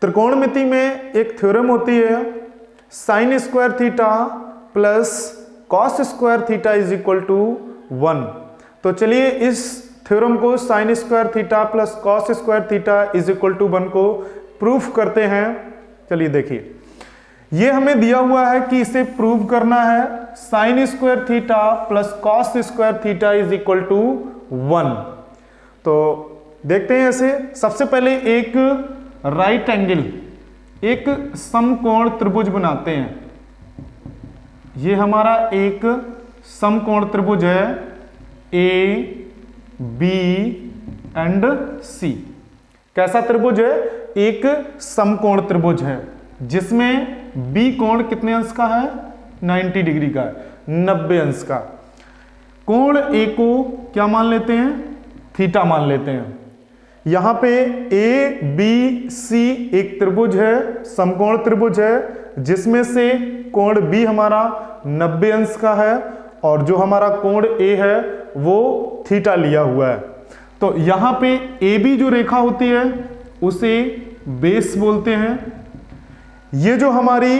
त्रिकोणमिति में एक थ्योरम होती है, sine square theta plus cos square theta is equal to 1। तो चलिए इस थ्योरम को sine square theta plus cos square theta is equal to 1 को प्रूफ करते हैं। चलिए देखिए, ये हमें दिया हुआ है कि इसे प्रूव करना है, sine square theta plus cos square theta is equal to 1। तो देखते हैं ऐसे। सबसे पहले एक राइट एंगल, एक समकोण त्रिभुज बनाते हैं। ये हमारा एक समकोण त्रिभुज है ए बी एंड सी। कैसा त्रिभुज है? एक समकोण त्रिभुज है जिसमें बी कोण कितने अंश का है? 90 डिग्री का है, 90 अंश का। कोण ए को क्या मान लेते हैं? थीटा मान लेते हैं। यहां पे ए बी सी एक त्रिभुज है, समकोण त्रिभुज है, जिसमें से कोण बी हमारा 90 अंश का है और जो हमारा कोण ए है वो थीटा लिया हुआ है। तो यहां पे ए बी जो रेखा होती है उसे बेस बोलते हैं। ये जो हमारी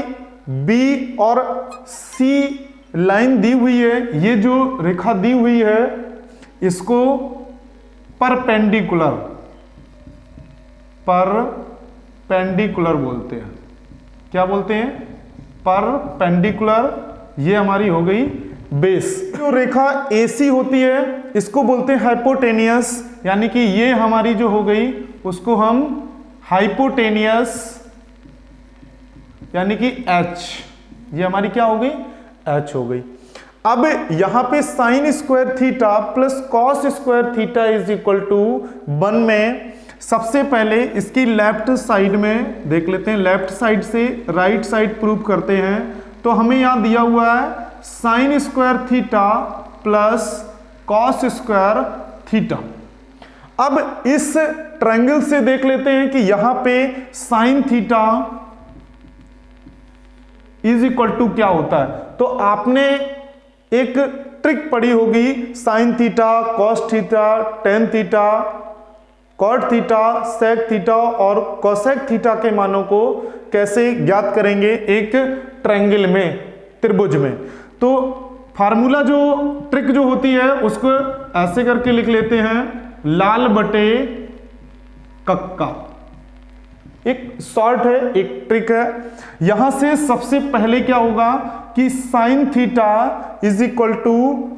बी और सी लाइन दी हुई है, ये जो रेखा दी हुई है, इसको परपेंडिकुलर बोलते हैं। क्या बोलते हैं? परपेंडिकुलर। ये हमारी हो गई बेस। जो रेखा AC होती है इसको बोलते हैं हाइपोटेनियस, यानी कि ये हमारी जो हो गई उसको हम हाइपोटेनियस यानी कि H, ये हमारी क्या हो गई? H हो गई। अब यहां पे sine square theta plus cos square theta is equal to 1 में सबसे पहले इसकी लेफ्ट साइड में देख लेते हैं, लेफ्ट साइड से राइट साइड प्रूव करते हैं। तो हमें यहां दिया हुआ है sine square theta plus cos square theta. अब इस ट्रायंगल से देख लेते हैं कि यहां पे sine theta is equal to क्या होता है। तो आपने एक ट्रिक पढ़ी होगी, sine theta, cos theta, tan theta, cot theta, sec theta और कोसेक थीटा के मानों को कैसे ज्ञात करेंगे एक ट्रायंगल में, त्रिभुज में। तो फार्मूला जो ट्रिक जो होती है उसको ऐसे करके लिख लेते हैं, लाल बटे कक्का। एक शॉर्ट है, एक ट्रिक है। यहां से सबसे पहले क्या होगा कि sine theta is equal to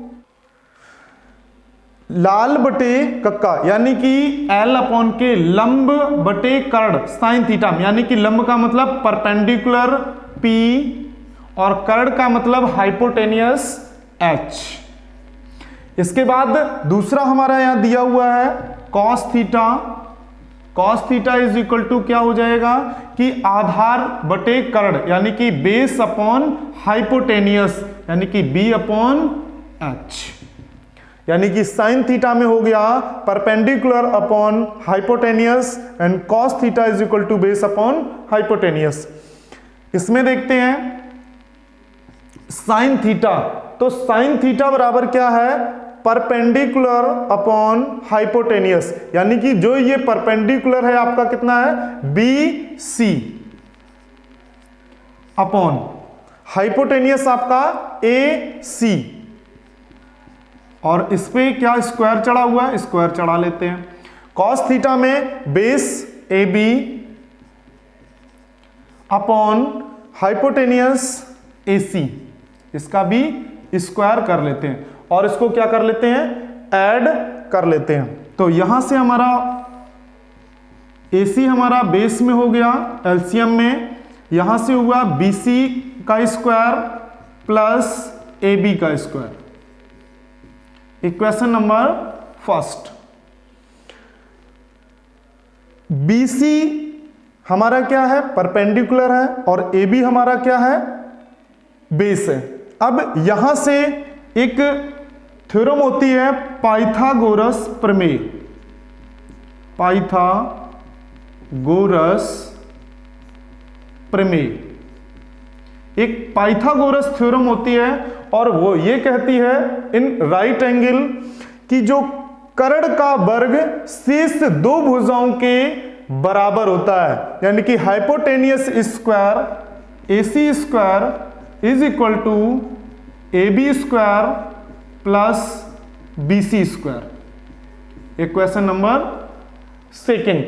लाल बटे कक्का, यानी कि L अपॉन के लंब बटे कर्ण साइन थीटा में, यानी कि लंब का मतलब परपेंडिकुलर P और कर्ण का मतलब हाइपोटेनियस H। इसके बाद दूसरा हमारा यहां दिया हुआ है cos theta. Cos theta is equal to क्या हो जाएगा कि आधार बटे कर्ण, यानी कि बेस अपॉन हाइपोटेनियस, यानी कि B अपॉन H। यानी कि साइन थीटा में हो गया perpendicular upon hypotenuse and cos theta is equal to base upon hypotenuse. इसमें देखते हैं साइन थीटा, तो साइन थीटा बराबर क्या है? परपेंडिकुलर अपॉन हाइपोटेनियस, यानी कि जो ये परपेंडिकुलर है आपका कितना है? BC अपॉन हाइपोटेनियस आपका AC। और इस पे क्या स्क्वायर चढ़ा हुआ है? स्क्वायर चढ़ा लेते हैं। कॉस थीटा में base AB upon hypotenuse AC, इसका भी स्क्वायर कर लेते हैं और इसको क्या कर लेते हैं? ऐड कर लेते हैं। तो यहां से हमारा AC हमारा बेस में हो गया एलसीएम में, यहां से हुआ BC का स्क्वायर प्लस AB का square. Equation number first. BC हमारा क्या है? परपेंडिकुलर है और AB हमारा क्या है? बेस है। अब यहां से एक थ्योरम होती है पाइथागोरस प्रमेय। पाइथागोरस प्रमेय एक पाइथागोरस थ्योरम होती है और वो ये कहती है इन राइट एंगल कि जो कर्ण का वर्ग शेष दो भुजाओं के बराबर होता है, यानी कि hypotenuse square AC square is equal to AB square plus BC square. Equation number second.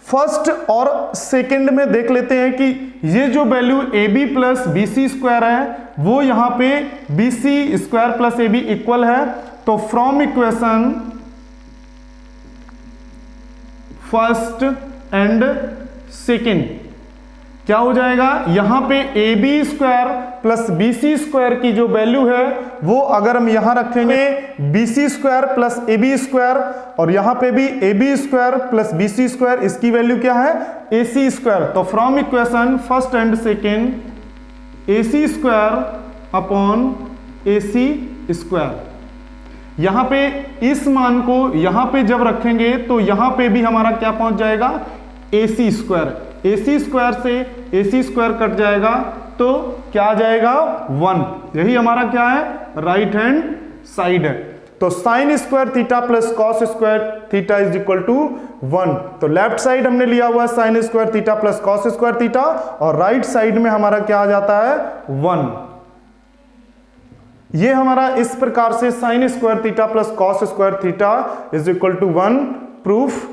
First और सेकेंड में देख लेते हैं कि ये जो value AB plus BC square है वो यहां पे BC square plus AB equal है, तो from equation first and second क्या हो जाएगा, यहां पे AB square plus BC square की जो वैल्यू है वो अगर हम यहां रखेंगे BC square plus AB square, और यहां पे भी AB square plus BC square, इसकी वैल्यू क्या है AC स्क्वायर। तो from equation first and second AC square upon AC square, यहां पे इस मान को यहां पे जब रखेंगे तो यहां पे भी हमारा क्या पहुंच जाएगा AC स्क्वायर, AC स्क्वायर से AC स्क्वायर कट जाएगा तो क्या आ जाएगा 1। यही हमारा क्या है राइट हैंड साइड है। तो sine square theta plus cos square theta is equal to 1। तो लेफ्ट साइड हमने लिया हुआ sine square theta plus cos square theta, और राइट साइड में हमारा क्या आ जाता है 1। ये हमारा इस प्रकार से sine square theta plus cos square theta is equal to 1 proof